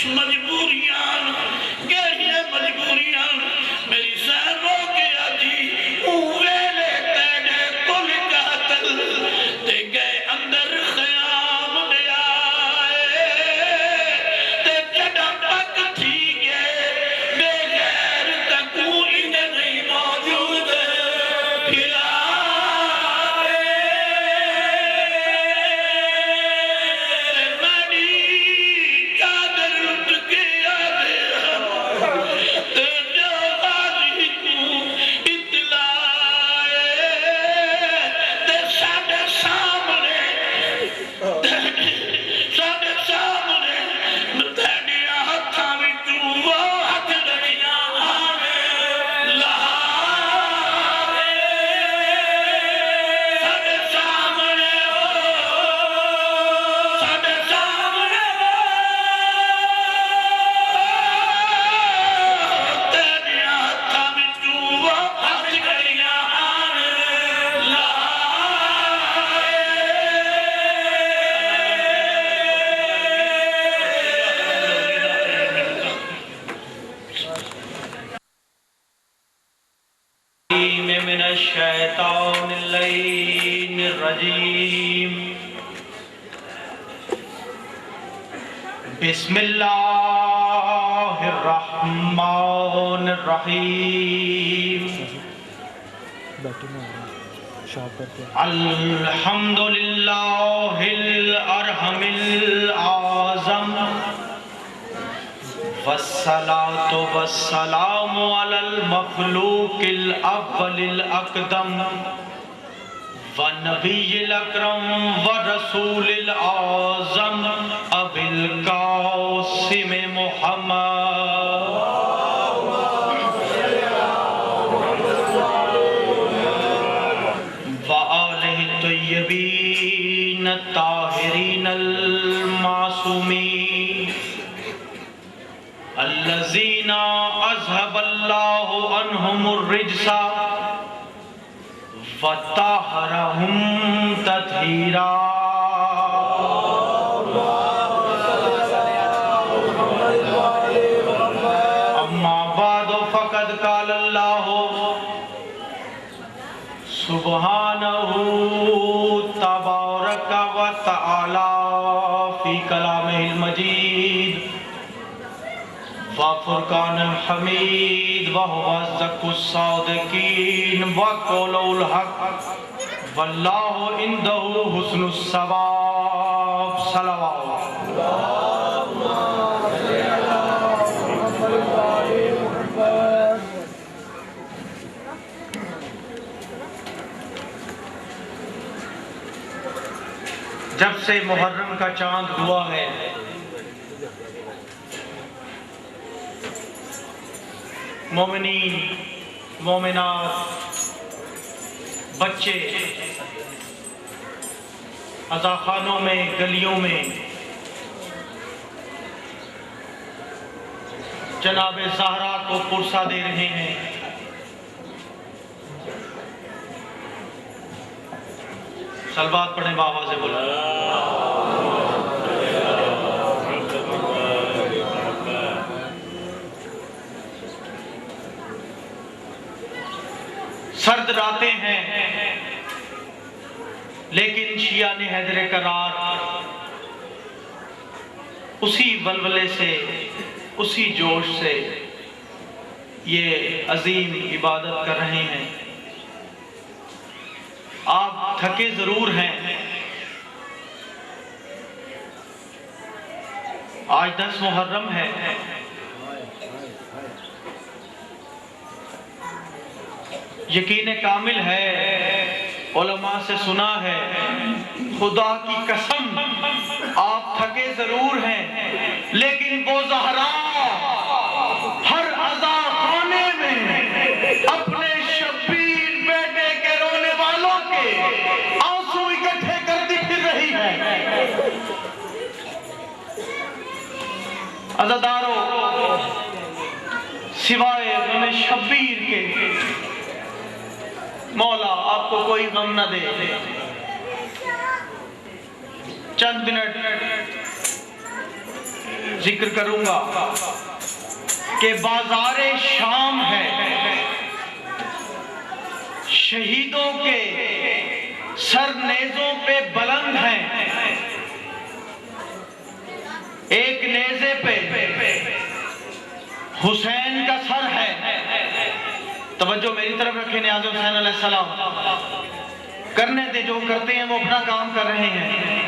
کچھ مجبوریاں کیڑیاں مجبوریاں میری سہر رو کے آجی ویلے تیڑے کل قاتل تے گئے اندر خیام دے آئے تے جڑا پک تھی گئے بے غیر تکو انہیں نہیں موجود پھر آئے میری چادر لٹ کے آدھے تے جو غازی کو اطلاع تے ساڑھے سامنے تیڑیاں ہتھاں وچوں وہ ہتھ لڑیاں آوے لہارے ساڑھے سامنے تیڑیاں ہتھاں وچوں وہ ہتھ لڑیاں آوے من الشیطان اللعین الرجیم بسم اللہ الرحمن الرحیم الحمدللہ الارحم العظم والصلاة والسلام على المخلوق الأول الأقدم والنبي الأكرم والرسول الأعظم أبي القاسم محمد وآله الطيبين الطاهرين المعصومين الذين أذهب الله عنهم الرجس وطهرهم تطهيرا أما بعد فقد قال الله سبحانه تبارك وتعالى في كلامه المجيد وفرقان الحمید وهو الزق الصادقین وقول الحق واللہ عنده حسن الثواب صلوات جب سے محرم کا چاند ہوا ہے مومنین مومنات بچے عزاخانوں میں گلیوں میں جناب زہرا کو پرسہ دے رہے ہیں صلوات پڑھیں بابا سے بولا سرد راتیں ہیں لیکن شیعہ نے حیدر کرار اسی ولولے سے اسی جوش سے یہ عظیم عبادت کر رہے ہیں آپ تھکے ضرور ہیں آج 10 محرم ہے یقین کامل ہے علماء سے سنا ہے خدا کی قسم آپ تھکے ضرور ہیں لیکن وہ زہرا ہر عزا خانے میں اپنے شبیر بیٹے کے رونے والوں کے آنسو اکٹھے کرتی پھر رہی ہے عزاداروں سوائے غم شبیر کے مولا آپ کو کوئی غم نہ دے چند منٹ ذکر کروں گا کہ بازار شام ہے، شہیدوں کے سر نیزوں پہ بلند ہیں، ایک نیزے پہ حسین کا سر ہے۔ توجہ میری طرف رکھیں، نیاز حسین علیہ السلام کرنے دے، جو کرتے ہیں وہ اپنا کام کر رہے ہیں۔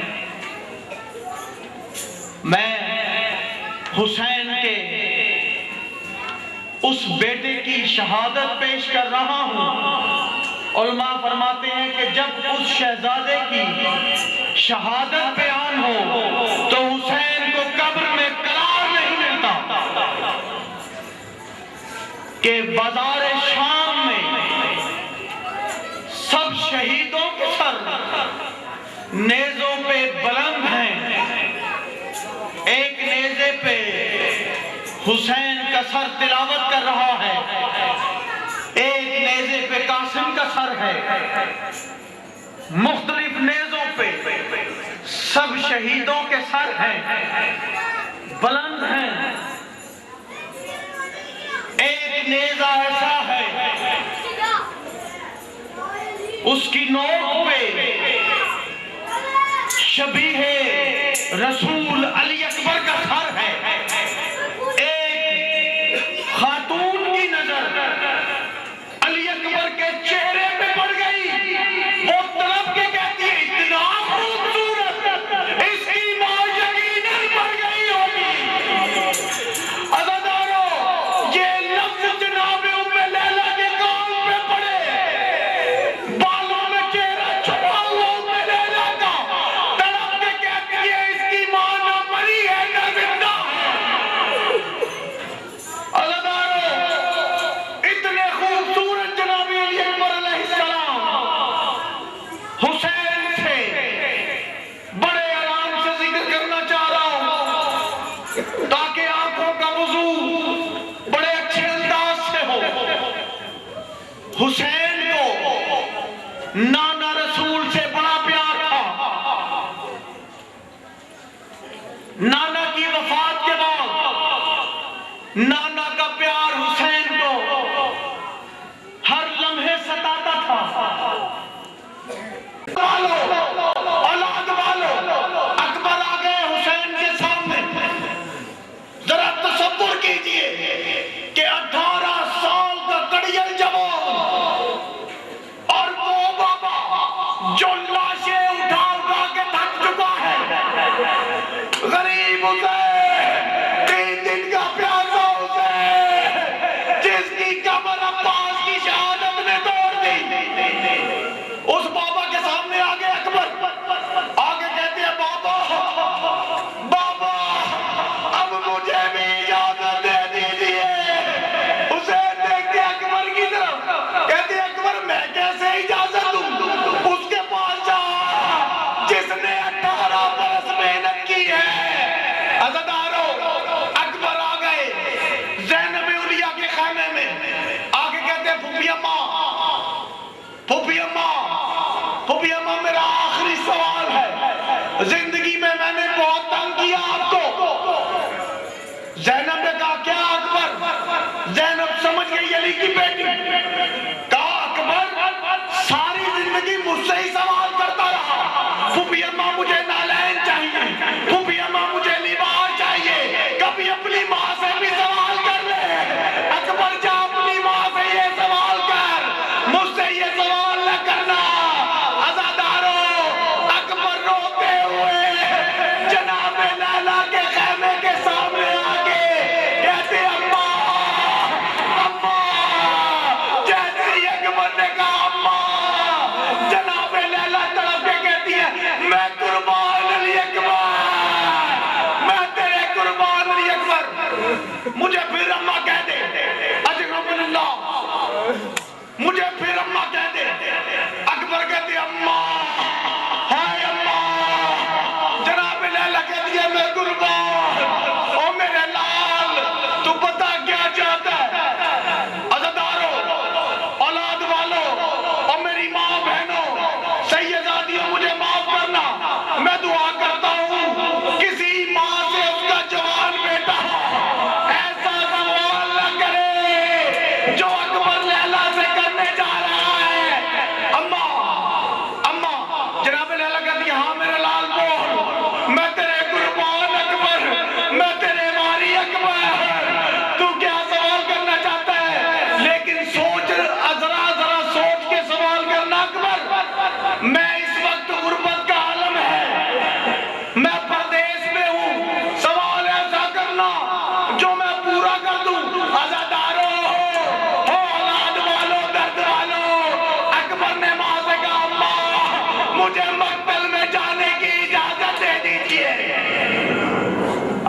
میں حسین کے اس بیٹے کی شہادت پیش کر رہا ہوں۔ علماء فرماتے ہیں کہ جب اس شہزادے کی شہادت بیان ہو تو حسین کو قبر میں قرار نہیں ملتا کہ بازار شام میں سب شہیدوں کے سر نیزوں پہ بلند ہیں، ایک نیزے پہ حسین کا سر تلاوت کر رہا ہے، ایک نیزے پہ قاسم کا سر ہے، مختلف نیزوں پہ سب شہیدوں کے سر ہیں، بلند ہیں۔ ایک نیزہ ایسا ہے اس کی نوک پہ شبیہ رسول علی اکبر کا سر ہے۔ ایک خاتون کی نظر علی اکبر کے چہرے پہ پڑ گئی، وہ طلب کے کہتی ہے اتنا خوبصورت، اس کی ماں یقیناً مر گئی ہوگی۔ عزیزانو، یہ لفظ جناب ام لیلہ کے کان پہ پڑے، بالوں میں چہرہ چھپا ہوا ام لیلہ کا، طلب کے کہتی ہے اس کی ماں نہ مری ہے نہ زندہ ہے۔ عزیزانو، اتنے خوبصورت جناب علی اکبر علیہ السلام حسین سے بڑے آرام سے ذکر کرنا چاہ رہا ہوں تاکہ آنکھوں کا وضو بڑے اچھے انداز سے ہو۔ حسین کو نانا رسول سے بڑا پیار تھا۔ نانا کی وفات کے بعد نانا کا پیار حسین کو ہر لمحے ستاتا تھا۔ اولاد والو، اکبر آ گئے حسین کے سامنے۔ ذرا تصور کیجئے کہ 18 سال کا کڑیل جوان اور وہ بابا جو لاشیں اٹھا اٹھا کے تھک چکا ہے، غریب حسین، 3 دن کا پیاسا حسین، جس کی کمر عباس کی شہادت نے توڑ دی، اس بابا کے سامنے آگے اکبر آگے کہتے ہیں بابا، بابا اب مجھے بھی اجازت دے دیجئے۔ حسین دیکھتے اکبر کی طرف، کہتے اکبر میں کیسے اجازت دوں، اس کے پاس جا جس نے 18 برس محنت کی ہے۔ عزیزانو، اکبر آ گئے زینب علیہ کے خیمے میں، آگے کہتے ہیں پھوپھی اماں، پھوپھی اماں، پھوپھی اماں میرا آخری سوال ہے، زندگی میں میں نے بہت تنگ کیا آپ کو۔ زینب نے کہا کیا اکبر؟ زینب سمجھ گئی علی کی بیٹی، کہا اکبر ساری زندگی مجھ سے ہی سوال کرتا رہا، پھوپھی اماں مجھے نالین چاہیے، پھوپھی اماں مجھے لباس چاہیے، کبھی اپنی ماں سے بھی سوال کر لے۔ اکبر جا اپنی ماں سے یہ سوال کر، مجھ سے یہ سوال نہ کرنا۔ عزادارو، اکبر روتے ہوئے جناب لیلہ کے خیمے کے سامنے آگے کہتے اماں، اماں، جیسے ہی اکبر نے کہا اماں، جناب لیلہ تڑپ کے کہتی ہے میں قربان علی اکبر، میں تیرے قربان علی اکبر، مجھے پھر اماں کہہ دے، اجرب اللہ، مجھے پھر اماں کہہ دے۔ اکبر کہتے اماں، ہائے اماں، جناب لیلہ کہتی ہے میں قربان، او میرے لال تو پتا کیا چاہتا ہے؟ عزادارو، اولاد والو، اور میری ماں بہنوں، سیداتیوں، مجھے معاف کرنا، میں دعا کرتا ہوں کسی ماں سے اس کا جوان پورا کر دوں. عزادارو ہو اولاد والو درد والو, اکبر نے ماں سے کہا ماں مجھے مقتل میں جانے کی اجازت دے دیجئے.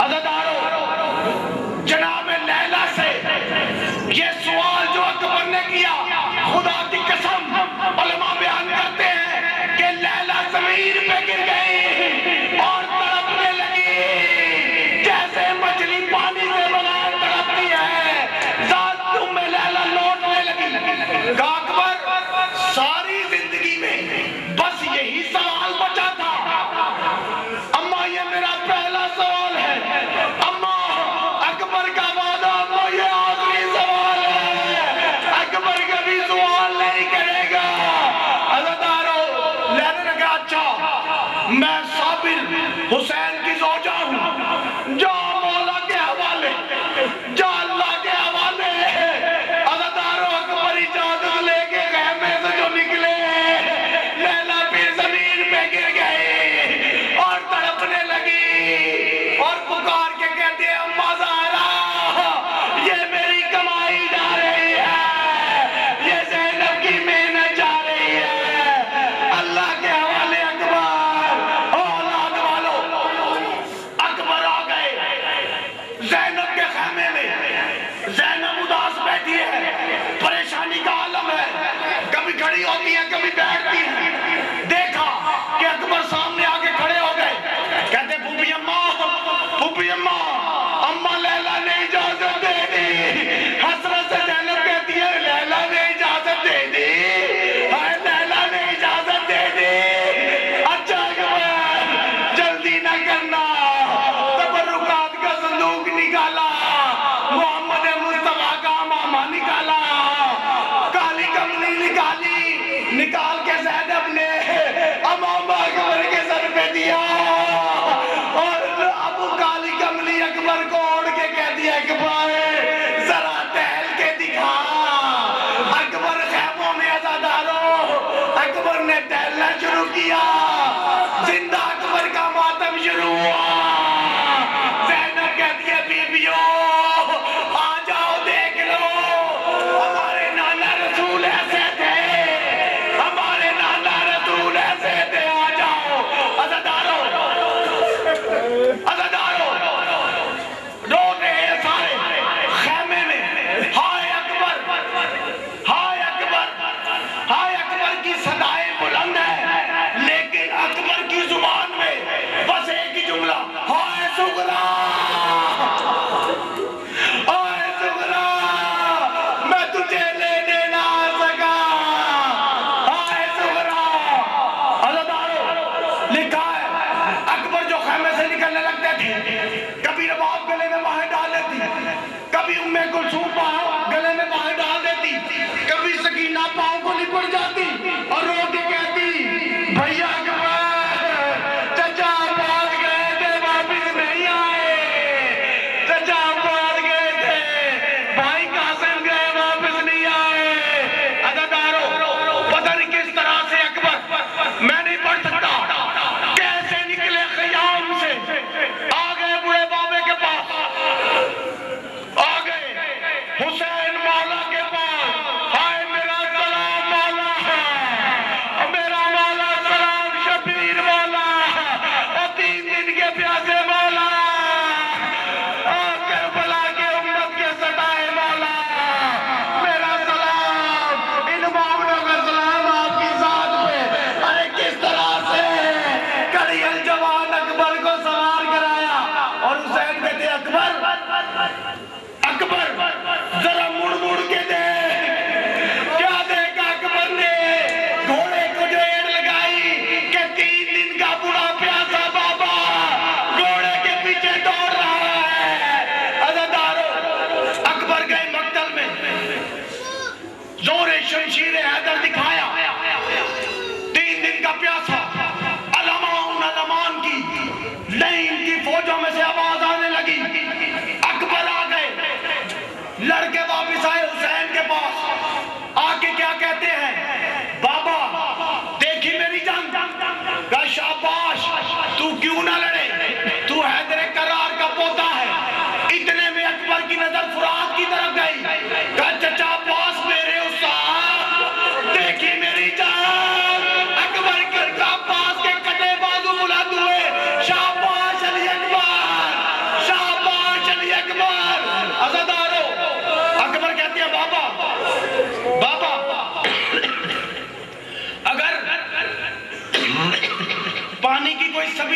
عزادارو جناب لیلا سے یہ سوال جو اکبر نے کیا, خدا کی قسم علماء بیان کرتے ہیں کہ لیلا زمین پہ گر گئی اور تڑپنے لگی جیسے مچھلی پانی سے بغیر تڑپتی ہے. ذات میں لیلا لوٹنے لگی. کہا اکبر ساری زندگی میں بس یہی سوال بچا تھا. اماں یہ میرا پہلا سوال ہے. اماں اکبر کا وعدہ اماں یہ آخری سوال ہے, اکبر کبھی سوال نہیں کرے گا. عزادارو لیلا نے کہا اچھا میں صابر حسین کی زوجہ ہوں, جا مولا کے حوالے, جا اللہ کے حوالے. عزادارو اکبر اجازت لے کے خیمے سے جو نکلے, لیلا پھر زمین پہ گر گئی اور تڑپنے لگی اور پکار کے کہتے ہیں اماں زہرا یہ میری کمائی جا رہی ہے, یہ زینب کی محنت جا رہی ہے, اللہ کے حوالے. اکبر اولاد والو اکبر آ گئے زینب کے خیمے میں. زینب اداس بیٹھی ہے, پریشانی کا عالم ہے, کبھی کھڑی ہوتی ہے کبھی بیٹھتی ہے. دیکھا کہ اکبر سامنے آ کے کھڑے ہو گئے, کہتے پھوپھی اماں اماں لیلا نے اجازت دے دی. حسرت سے زینب کہتی ہے لیلا نے اجازت دے دی, ہائے لیلا نے اجازت دے دی. اچھا اکبر جلدی نہ کرنا. تبرکات کا صندوق نکالا, محمد مصطفیٰ کا امامہ نکالا, کالی کملی نکالی, نکال کے زینب نے امامہ اکبر کے سر پہ دیا اور ابو کالی کملی اکبر کو اوڑھ کے کہہ دیا اکبر ذرا ٹہل کے دکھا. اکبر خیموں میں. عزادارو اکبر نے ٹہلنا شروع کیا, زندہ اکبر کا ماتم شروع ہوا. زینب کہتی ہے بیبیوں آ جاؤ دیکھ لو, ہمارے نانا رسول ایسے تھے, ہمارے نانا رسول ایسے تھے, آ جاؤ. عزادارو رو رہے ہیں سارے خیمے میں. ہائے اکبر, ہائے اکبر, ہائے اکبر کی صدائیں بلند ہیں, لیکن اکبر کی زبان میں بس ایک ہی جملہ, ہائے سغرا, ہائے سغرا میں تجھے لینے نہ آ سکا, ہائے سغرا. عزادارو لکھا ہے اکبر جو خیمے سے نکلنے لگتے تھے, کبھی رباب گلے میں باہیں ڈال دیتی, کبھی ام کلثوم گلے میں باہیں ڈال دیتی, کبھی سکینہ پاؤں کو لپٹ جاتی اور رو کے کہتی بھیا اکبر چچا بھاگ گئے تھے واپس نہیں آئے, چچا بھاگ گئے تھے بھائی قاسم گئے واپس نہیں آئے. عزادارو پتہ نہیں کس طرح سے اکبر, میں نہیں پڑھ سکتا, کیسے نکلے خیام سے, آ گئے بوڑھے بابے کے پاس, آ گئے حسین مولا کے پاس. ہائے میرا سلام مولا, میرا مولا سلام شبیر مولا, اور 3 دن کے پیاسے مولا, اور کربلا کے امت کے ستائے مولا, میرا سلام, ان معاملوں کا سلام آپ کی ذات پہ. ارے کس طرح سے کڑی الجوان اکبر کو سوار کرایا اور حسین کہتے اکبر ذرا مڑ مڑ کے دے. کیا دیکھا اکبر نے, گھوڑے کو جو ایڑ لگائی کہ 3 دن کا بڑا پیاسا بابا گھوڑے کے پیچھے دوڑ رہا ہے. عزادارو اکبر گئے مقتل میں, زور شمشیر حیدر دکھایا, 3 دن کا پیاسا, علمان کی لین کی فوجوں میں سے آواز آنے لگی. اکبر آ گئے, لڑکے واپس آئے حسین کے پاس, آ کے کیا کہتے ہیں بابا دیکھی میری جنگ. کہا شاباش, تو کیوں نہ لڑے, تو حیدر کرار کا پوتا ہے. اتنے میں اکبر کی نظر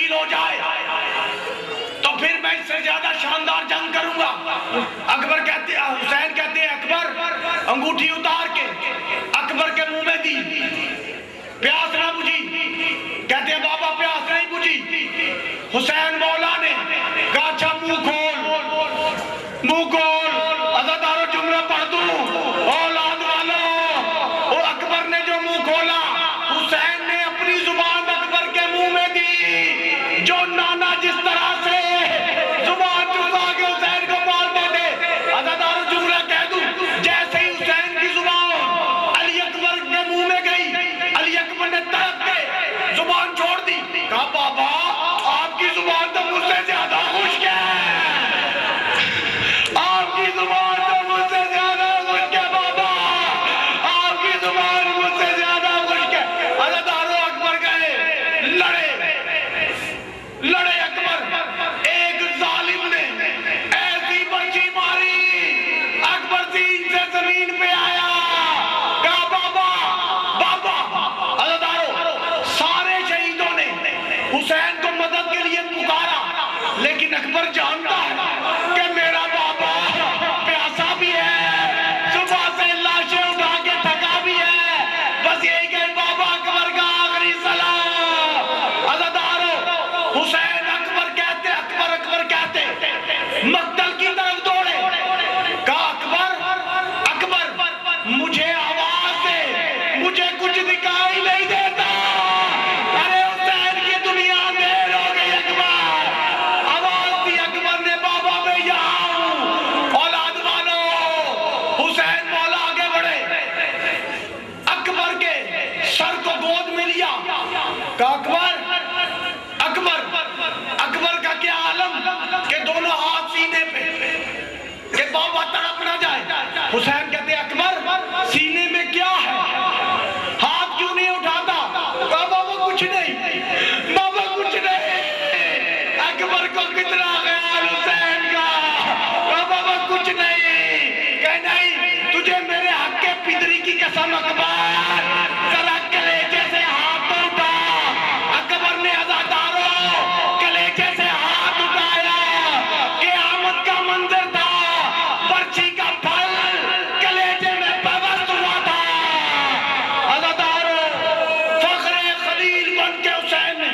تبدیل ہو جائے تو پھر میں اس سے زیادہ شاندار جنگ کروں گا. اکبر کہتے ہیں، حسین کہتے ہیں اکبر انگوٹھی اتار کے اکبر کے منہ میں دی، پیاس نہ بجھی. کہتے ہیں بابا پیاس نہیں بجھی. حسین مولا نے کہا اچھا منہ کھول، منہ کھول. عزادارو جملہ پڑھ دوں اولاد والو. اور اکبر نے جو منہ کھولا، حسین نے اپنی زبان اکبر کے منہ میں دی. جو نانا جس طرح سے زبان چسا کے حسین کو مارتے تھے، عزادارو جملہ کہہ دوں، جیسے ہی حسین کی زبان علی اکبر کے منہ میں گئی، علی اکبر نے تڑپ کے زبان چھوڑ دی. کہا بابا آپ کی زبان تو مجھ سے زیادہ خشک ہے، آپ کی زبان تو مجھ سے زیادہ خشک ہے بابا، آپ کی زبان مجھ سے زیادہ خشک ہے. عزادارو اکبر گئے، لڑے اکبر. ایک ظالم نے ایسی برچی ماری، اکبر زین سے زمین پہ آیا. کہا بابا. عزادارو سارے شہیدوں نے حسین کو مدد کے لیے پکارا، لیکن اکبر جانتا ہے کہ میرا بابا پیاسا بھی ہے، صبح سے لاشیں اٹھا کے تھکا بھی ہے، بس یہی کہ بابا اکبر کا آخری سلام. عزادارو حسین اکبر کہتے مقتل کی طرف دوڑے. کہا اکبر مجھے آواز دے، مجھے کچھ دکھائی نہیں دیتا. ارے حسین کی دنیا دیر ہو گئی. اکبر آواز دی، اکبر نے بابا میں یہاں ہوں. اولاد والو حسین مولا آگے بڑھے، اکبر کے سر کو گود میں لیا. کہا اکبر کا کیا عالم کہ دونوں ہاتھ سینے پہ کہ بابا تڑپ نہ جائے. حسین کہتے اکبر سینے میں کیا ہے، ہاتھ کیوں نہیں اٹھاتا. کہا بابا کچھ نہیں، بابا کچھ نہیں. اکبر کو کتنا خیال حسین کا. کہا بابا کچھ نہیں. کہ نہیں، تجھے میرے حق کے پدری کی قسم اکبر، ذرا کلیجے سے ہاتھ تو اٹھا. اکبر نے عزادارو کلیجے سے ہاتھ اٹھایا. قیامت کا منظر تھا، برچی کا پھل کلیجے میں پیوست ہوا تھا. عزادارو فخر خلیل بن کے حسین نے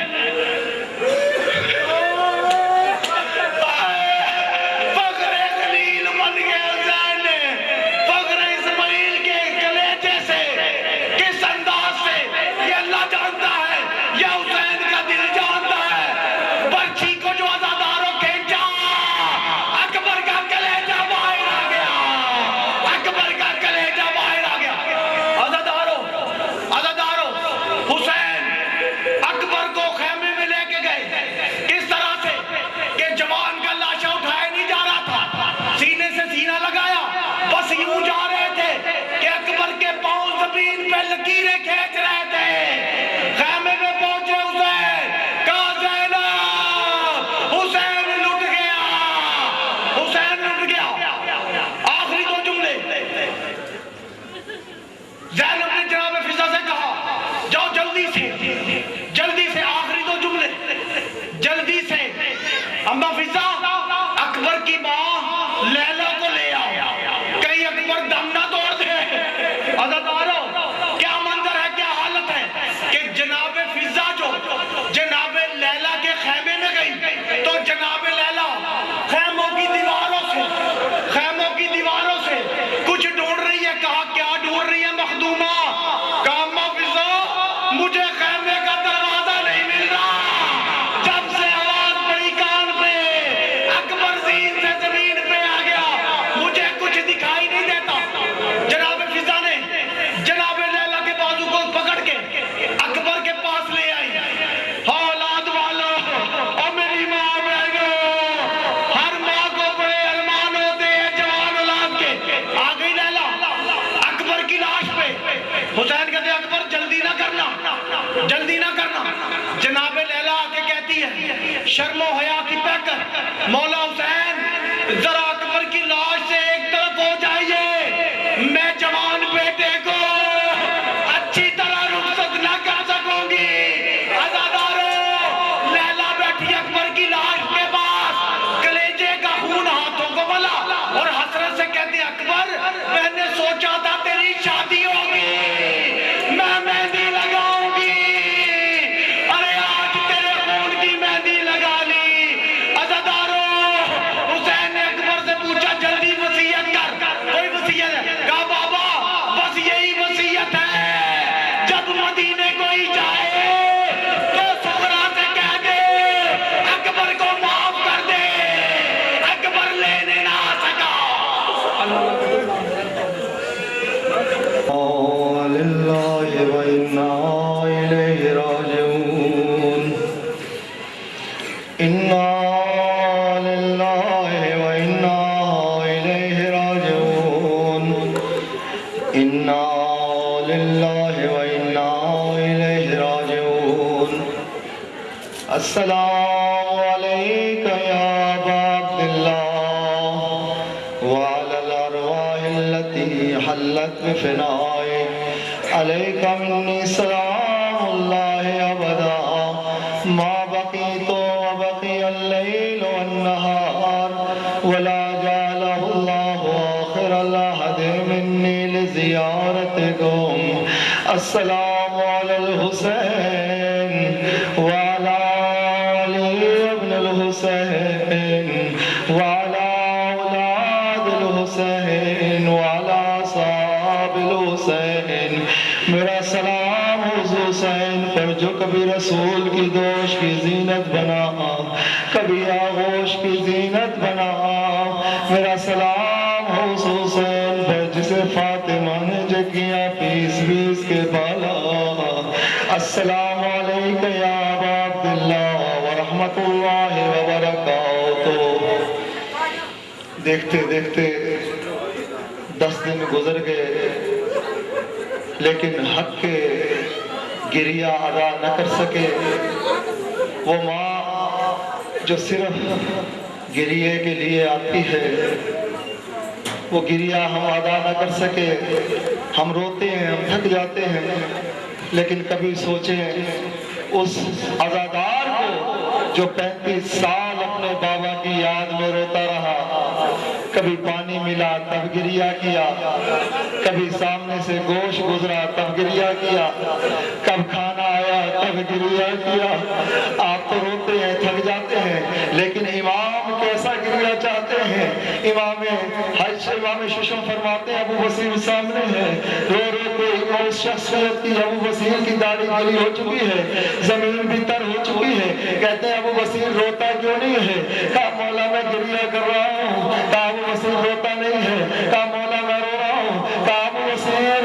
فخر خلیل بن کے حسین نے فخر اسماعیل کے کلیجے سے کس انداز سے، یہ اللہ جانتا ہے، یہ حسین کا دل جانتا ہے. برچی کو جو عزاداروں کھینچا، اکبر کا کلیجہ باہر آ گیا، اکبر کا کلیجہ باہر آ گیا. عزاداروں حسین اکبر کو خیمے میں لے کے گئے اس طرح سے کہ جوان کا لاشا اٹھایا نہیں جا رہا تھا، سینے سے سینہ لگایا، بس یوں جا رہے تھے کہ اکبر کے پاؤں زمین پہ لکیریں کھینچ رہے تھے. خیمے میں پہنچے حسین، کہا زینب، حسین لٹ گیا، حسین لٹ گیا. آخری دو جملے زینب نے جناب فضا سے کہا جاؤ جلدی سے آخری دو جملے جلدی سے. اما فضا اکبر کی ماں لیلا کو لے آؤ، کہیں اکبر دم نہ توڑ دے. عزادارو کیا منظر ہے، کیا حالت ہے کہ جناب فضا جو جناب لیلا کے خیمے میں گئی تو جناب لیلا خیموں کی دیواروں سے کچھ ڈھونڈ رہی ہے. کہا کیا ڈھونڈ رہی ہے مخدومہ. کہا اما فضا مجھے خیمے کا دروازہ نہیں مل رہا. جب سے آواز پڑی کان پہ، اکبر زین سے زمین پہ آ گیا، مجھے کچھ دکھائی نہیں دیتا. جناب فضا نے جناب لیلا کے بازو کو پکڑ کے اکبر کے پاس لے آئی. اولاد والو اور میری ماں بہنوں، ہر ماں کو بڑے ارمان ہوتے ہیں جوان اولاد کے. آ گئی لیلا اکبر کی لاش پہ. حسین کہتے اکبر جلدی نہ کرنا. جناب لیلا آ کے کہتی ہے شرم و حیا کی پیکر، مولا حسین ذرا اکبر کی لاش سے ایک طرف ہو جائیے، میں جوان بیٹے کو اچھی طرح رخصت نہ کر سکوں گی. عزادارو لیلا بیٹھ للہ وإنا إلیہ راجعون انا للہ وإنا إلیہ راجعون انا للہ وإنا إلیہ راجعون السلام علیک یا ابا عبداللہ وعلى الأرواح التي حلت بفنائك عليك مني سلام الله أبدا ما بقيت وبقي الليل والنهار ولا جعله الله آخر العهد مني لزيارتكم السلام على الحسين وعلى علي بن الحسين وعلى أولاد الحسين وعلى صحاب الحسين میرا سلام حضور حسین پر جو کبھی رسول کی دوش کی زینت بنا کبھی آغوش کی زینت بنا میرا سلام حضور حسین پر جسے فاطمہ نے جگیاں پیس پیس کے بالا السلام علیکم یا ابا عبداللہ ورحمت اللہ وبرکاتہ دیکھتے دیکھتے 10 دن گزر گئے لیکن حق کے گریہ ادا نہ کر سکے وہ ماں جو صرف گریہ کے لیے آتی ہے وہ گریہ ہم ادا نہ کر سکے ہم روتے ہیں ہم تھک جاتے ہیں لیکن کبھی سوچیں اس عزادار کو جو 35 سال اپنے بابا کی یاد میں روتا رہا کبھی پانی ملا تب گریہ کیا کبھی سامنے سے گوشت گزرا تب گریہ کیا کب کھانا آیا تب گریہ کیا آپ تو روتے ہیں تھک جاتے ہیں لیکن امام کیسا گریہ چاہتے ہیں امام حج امام ششم فرماتے ہیں ابو بصیر سامنے ہے رو رو کے اس شخصیت کی ابو بصیر کی داڑھی گلی ہو چکی ہے زمین بھی تر ہو چکی ہے کہتے ہیں ابو بصیر روتا کیوں نہیں ہے کہا مولا میں گریہ کر رہا ہوں کہا ابو بصیر روتا نہیں ہے کہا مولا میں رو رہا ہوں کہا ابو بصیر